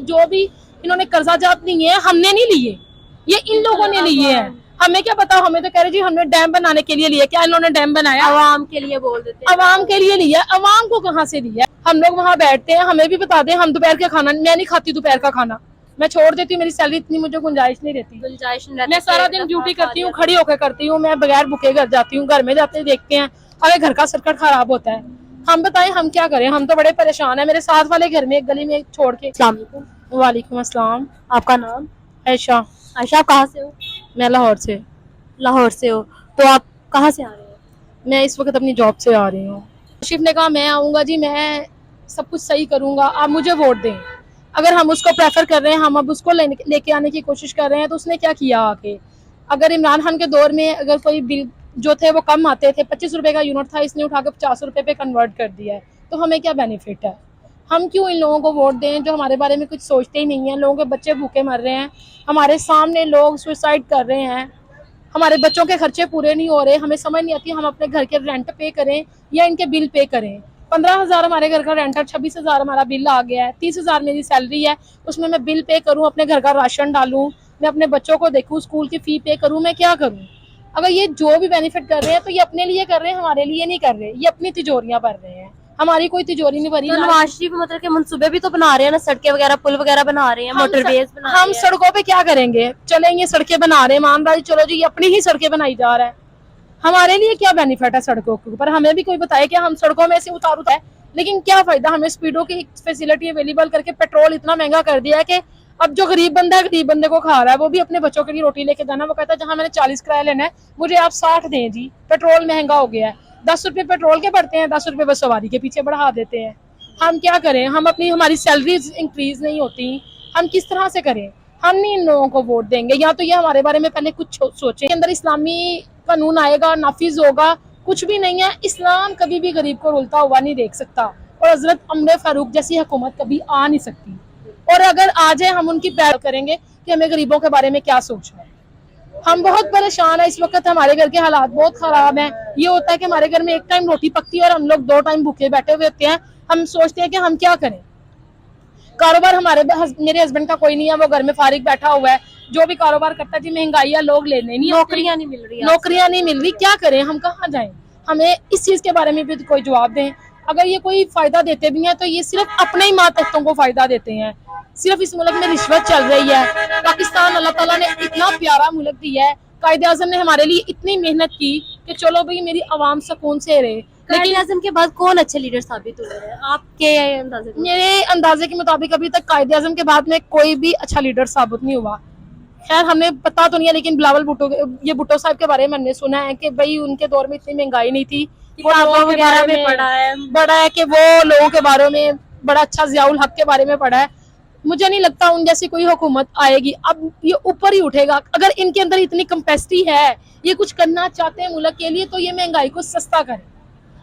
जो भी इन्होंने कर्जा जात लिए है हमने नहीं लिए, ये इन लोगों ने लिए हैं। हमें क्या पता, हमें तो कह रहे जी हमने डैम बनाने के लिए लिया। क्या इन्होंने डैम बनाया? आवाम के लिए बोल देते हैं। अवाम के लिए लिया, अवाम को कहाँ से लिया? हम लोग वहाँ बैठते हैं, हमें भी बता दें, हम दोपहर का खाना, मैं नहीं खाती दोपहर का खाना, मैं छोड़ देती हूँ, मेरी सैलरी इतनी मुझे गुंजाइश नहीं रहती। मैं सारा दिन ड्यूटी करती हूँ, खड़ी होकर करती हूँ, मैं बगैर भूखे घर जाती हूँ, घर में जाते देखते हैं अरे घर का सर्किट खराब होता है। हम बताएं हम क्या करें, हम तो बड़े परेशान है। मेरे साथ वाले घर में एक गली में छोड़ के। वालेकुम अस्सलाम। आपका नाम? आयशा। आयशा, आप कहाँ से हो? मैं लाहौर से। लाहौर से हो, तो आप कहाँ से आ रहे हो? मैं इस वक्त अपनी जॉब से आ रही हूँ। शिफ ने कहा मैं आऊँगा जी, मैं सब कुछ सही करूँगा, आप मुझे वोट दें। अगर हम उसको प्रेफर कर रहे हैं, हम अब उसको लेके आने की कोशिश कर रहे हैं, तो उसने क्या किया आके। अगर इमरान खान के दौर में अगर कोई बिल जो थे वो कम आते थे, 25 रुपए का यूनिट था, इसने उठा के 50 रुपए पे कन्वर्ट कर दिया है, तो हमें क्या बेनिफिट है? हम क्यों इन लोगों को वोट दें जो हमारे बारे में कुछ सोचते ही नहीं है। लोगों के बच्चे भूखे मर रहे हैं, हमारे सामने लोग सुसाइड कर रहे हैं, हमारे बच्चों के खर्चे पूरे नहीं हो रहे। हमें समझ नहीं आती हम अपने घर के रेंट पे करें या इनके बिल पे करें। 15,000 हमारे घर का रेंट है, 26,000 हमारा बिल आ गया है, 30,000 मेरी सैलरी है, उसमें मैं बिल पे करूं, अपने घर का राशन डालूं, मैं अपने बच्चों को देखूं, स्कूल की फी पे करूं, मैं क्या करूं? अगर ये जो भी बेनिफिट कर रहे हैं तो ये अपने लिए कर रहे हैं, हमारे लिए नहीं कर रहे। ये अपनी तिजोरियां भर रहे हैं, हमारी कोई तिजोरी नहीं भरी। तो नवाज शरीफ मतलब के मंसूबे भी तो बना रहे हैं ना, सड़कें वगैरह पुल वगैरह बना रहे हैं, मोटरवेज बना रहे हैं। हम सड़कों पे क्या करेंगे? चलेंगे, सड़कें बना रहे हैं, मान रहा चलो जी, ये अपनी ही सड़कें बनाई जा रहा है, हमारे लिए क्या बेनिफिट है सड़कों के ऊपर? हमें भी कोई बताए कि हम सड़कों में से उतारू है, लेकिन क्या फायदा? हमें स्पीडो की फैसिलिटी अवेलेबल करके पेट्रोल इतना महंगा कर दिया है कि अब जो गरीब बंदा है, गरीब बंदे को खा रहा है, वो भी अपने बच्चों के लिए रोटी लेके जाना, वो कहता है जहां मैंने 40 किराया लेना है मुझे आप 60 दें जी, पेट्रोल महंगा हो गया है। 10 रुपए पेट्रोल के पड़ते हैं, 10 रुपए बस सवारी के पीछे बढ़ा देते हैं। हम क्या करें? हम अपनी, हमारी सैलरीज इंक्रीज नहीं होती, हम किस तरह से करें? हम नहीं इन लोगों को वोट देंगे। या तो ये हमारे बारे में पहले कुछ सोचे, अंदर इस्लामी कानून आएगा, नाफिज होगा, कुछ भी नहीं है। इस्लाम कभी भी गरीब को रुलता हुआ नहीं देख सकता, और हजरत उमर फारूक जैसी हुकूमत कभी आ नहीं सकती। और अगर आ जाए हम उनकी पैर करेंगे कि हमें गरीबों के बारे में क्या सोचना है। हम बहुत परेशान है इस वक्त, हमारे घर के हालात बहुत खराब हैं। ये होता है कि हमारे घर में एक टाइम रोटी पकती है और हम लोग 2 टाइम भूखे बैठे हुए होते हैं। हम सोचते हैं कि हम क्या करें। कारोबार मेरे हस्बैंड का कोई नहीं है, वो घर में फारिग बैठा हुआ है। जो भी कारोबार करता है जी, महंगाई है, लोग लेने नहीं, नौकरियां नहीं मिल रही, नौकरियां नहीं मिल रही, क्या करें? हम कहाँ जाएं? हमें इस चीज के बारे में भी कोई जवाब दें। अगर ये कोई फायदा देते भी हैं तो ये सिर्फ अपने ही मातहतों को फायदा देते हैं। सिर्फ इस मुल्क में रिश्वत चल रही है। पाकिस्तान अल्लाह ताला ने इतना प्यारा मुल्क दिया है, कायदे आज़म ने हमारे लिए इतनी मेहनत की कि चलो भाई मेरी आवाम सुकून से रहे। लेकिन आजम के बाद कौन अच्छे लीडर साबित हुए हैं आपके अंदाजे? मेरे अंदाजे के मुताबिक अभी तक कायदे आज़म के बाद में कोई भी अच्छा लीडर साबित नहीं हुआ। खैर हमें पता तो नहीं है, लेकिन बिलावल भुट्टो, ये भुट्टो साहब के बारे में हमने सुना है कि भाई उनके दौर में इतनी महंगाई नहीं थी, किताबों वगैरह में पढ़ा है कि वो लोगों के बारे में बड़ा अच्छा, जियाउल हक के बारे में पढ़ा है। मुझे नहीं लगता उन जैसी कोई हुकूमत आएगी। अब ये ऊपर ही उठेगा। अगर इनके अंदर इतनी कैपेसिटी है, ये कुछ करना चाहते हैं मुल्क के लिए, तो ये महंगाई को सस्ता करें,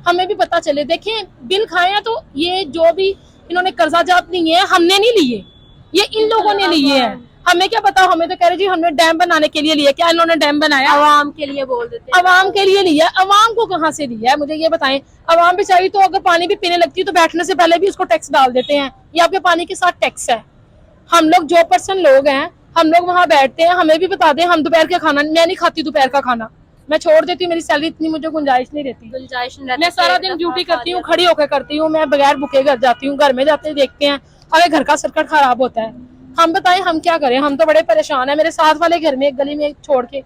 हमें भी पता चले। देखें बिल खाए हैं तो ये जो भी इन्होंने कर्जा जात लिए है हमने नहीं लिए, ये इन लोगों ने लिए हैं। हमें क्या पता, हमें तो कह रहे जी हमने डैम बनाने के लिए लिया। क्या इन्होंने डैम बनाया? आवाम के लिए बोल देते हैं। अवाम के लिए लिया, अवाम को कहाँ से लिया है मुझे ये बताएं। अवाम बेचारी तो अगर पानी भी पीने लगती है तो बैठने से पहले भी उसको टैक्स डाल देते हैं, ये आपके पानी के साथ टैक्स है। हम लोग जो पर्सन लोग हैं, हम लोग वहाँ बैठते हैं, हमें भी बता दें, हम दोपहर का खाना, मैं नहीं खाती दोपहर का खाना, मैं छोड़ देती हूँ, मेरी सैलरी इतनी मुझे गुंजाइश नहीं रहती। मैं सारा दिन ड्यूटी करती हूँ, खड़ी होकर करती हूँ, मैं बगैर भूखे घर जाती हूँ, घर में जाते देखते हैं अरे घर का सर्किट खराब होता है। हम बताएं हम क्या करें? हम तो बड़े परेशान है। मेरे साथ वाले घर में एक गली में छोड़ के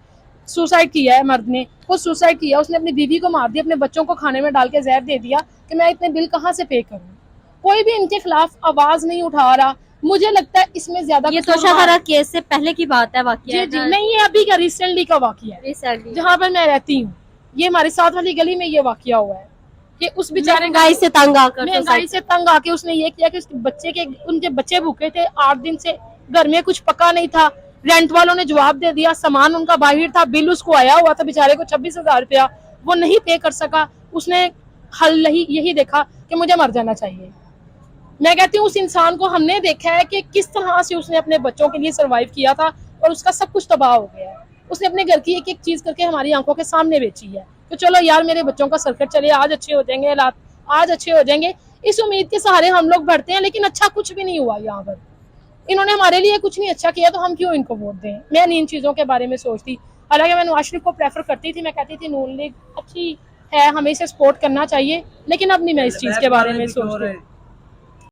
सुसाइड किया है मर्द ने, वो सुसाइड किया, उसने अपनी बीवी को मार दिया, अपने बच्चों को खाने में डाल के जहर दे दिया कि मैं इतने बिल कहाँ से पे करूँ। कोई भी इनके खिलाफ आवाज नहीं उठा रहा। मुझे लगता है इसमें ज्यादा, ये तोशाखाना केस से पहले की बात है, वाकया जी नहीं, ये अभी का रिसेंटली का वाकया है जहाँ पर मैं रहती हूँ। ये हमारे साथ वाली गली में ये वाकया हुआ है कि उस बेचारे महंगाई से तंग आके उसने ये किया कि उसके उनके बच्चे भूखे थे 8 दिन से, घर में कुछ पका नहीं था, रेंट वालों ने जवाब दे दिया, सामान उनका बाहर था, बिल उसको आया हुआ था बेचारे को 26,000 रुपया, वो नहीं पे कर सका। उसने हल यही देखा कि मुझे मर जाना चाहिए। मैं कहती हूँ उस इंसान को हमने देखा है कि किस तरह से उसने अपने बच्चों के लिए सरवाइव किया था और उसका सब कुछ तबाह हो गया है। उसने अपने घर की एक एक चीज करके हमारी आंखों के सामने बेची है। तो चलो यार मेरे बच्चों का सर्किट चले, आज अच्छे हो जाएंगे, आज अच्छे हो जाएंगे, इस उम्मीद के सहारे हम लोग बढ़ते हैं, लेकिन अच्छा कुछ भी नहीं हुआ यहाँ पर। इन्होंने हमारे लिए कुछ नहीं अच्छा किया, तो हम क्यों इनको वोट दें। मैं नहीं इन चीज़ों के बारे में सोचती। हालांकि मैं नवाज शरीफ को प्रेफर करती थी, मैं कहती थी नून लीग अच्छी है, हमें इसे सपोर्ट करना चाहिए, लेकिन अब नहीं मैं इस चीज़ के बारे में सोचती।